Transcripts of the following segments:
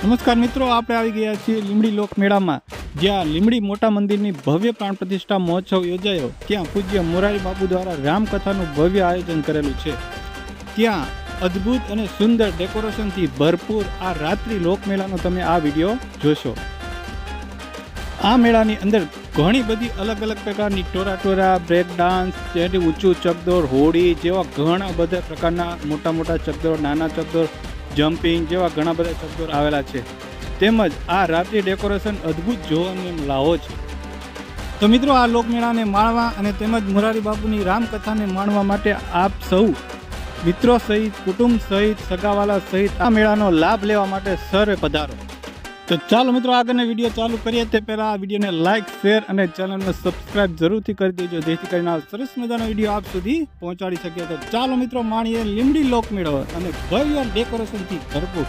નમસ્કાર મિત્રો, આપણે આવી ગયા છીએ લીંબડી લોકમેળામાં, જ્યાં લીંબડી મોટા મંદિરની ભવ્ય પ્રાણ પ્રતિષ્ઠા મહોત્સવ યોજાયો। ત્યાં પૂજ્ય મોરારી બાપુ દ્વારા રામકથાનું ભવ્ય આયોજન કરેલું છે। ત્યાં અદ્ભુત અને સુંદર ડેકોરેશનથી ભરપૂર આ રાત્રિ લોકમેળાનો તમે આ વિડીયો જોશો। આ મેળાની અંદર ઘણી બધી અલગ અલગ પ્રકારની ટોરા, બ્રેક ડાન્સ, જેથી ઊંચું ચકદોડ, હોડી જેવા ઘણા બધા પ્રકારના મોટા મોટા ચકદોડ, નાના ચકદોડ, જમ્પિંગ જેવા ઘણા બધા ચકદોડ આવેલા છે। તેમજ આ રાત્રિ ડેકોરેશન અદ્ભુત જોવાનો લાવો છે। તો મિત્રો, આ લોકમેળાને માણવા અને તેમજ મોરારી બાપુની રામકથાને માણવા માટે આપ સૌ મિત્રો સહિત, કુટુંબ સહિત, સગાવાલા સહિત આ મેળાનો લાભ લેવા માટે સરે પધારો। તો ચાલો મિત્રો, આગળનો વિડીયો ચાલુ કરીએ તે પહેલાં આ વિડીયોને લાઇક, શેર અને ચેનલને સબસ્ક્રાઇબ જરૂરથી કરી દેજો, જેથી કરીને આ સરસ મજાનો વિડીયો આપ સુધી પહોંચાડી શકીએ। તો ચાલો મિત્રો, માણીએ લીંબડી લોકમેળો અને ભવ્ય ડેકોરેશનથી ભરપૂર।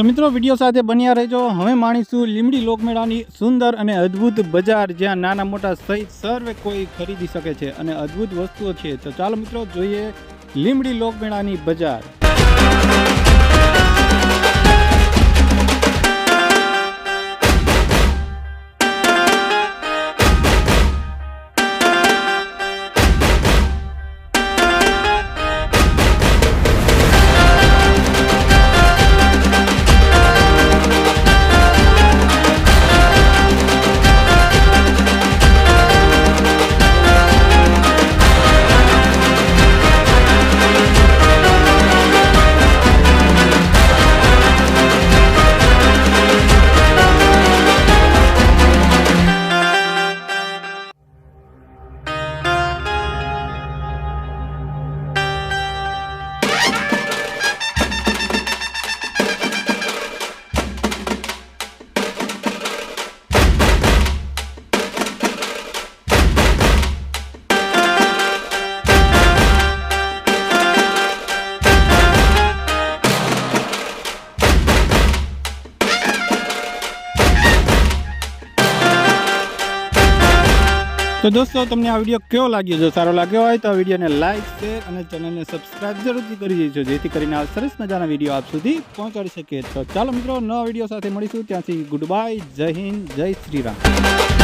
તો મિત્રો વિડીયો સાથે બન્યા રહેજો. હવે માણીશું લીંબડી લોકમેળાની સુંદર અને અદ્ભુત બજાર, જ્યાં નાના મોટા સહિત સર્વે કોઈ ખરીદી શકે છે અને અદ્ભુત વસ્તુઓ છે. તો ચાલો મિત્રો જોઈએ લીંબડી લોકમેળાની બજાર. તો દોસ્તો, તમને આ વિડીયો કેવો લાગ્યો? જો સારો લાગ્યો હોય તો વિડીયોને લાઇક, શેર અને ચેનલને સબસ્ક્રાઇબ જરૂરથી કરી દેજો, જેથી કરીને આ સરસ મજાના વિડીયો આપ સુધી પહોંચાડી શકીએ. તો ચાલો મિત્રો, નવા વિડીયો સાથે મળીશું. ત્યાંથી ગુડ બાય, જય હિન્દ, જય શ્રી રામ.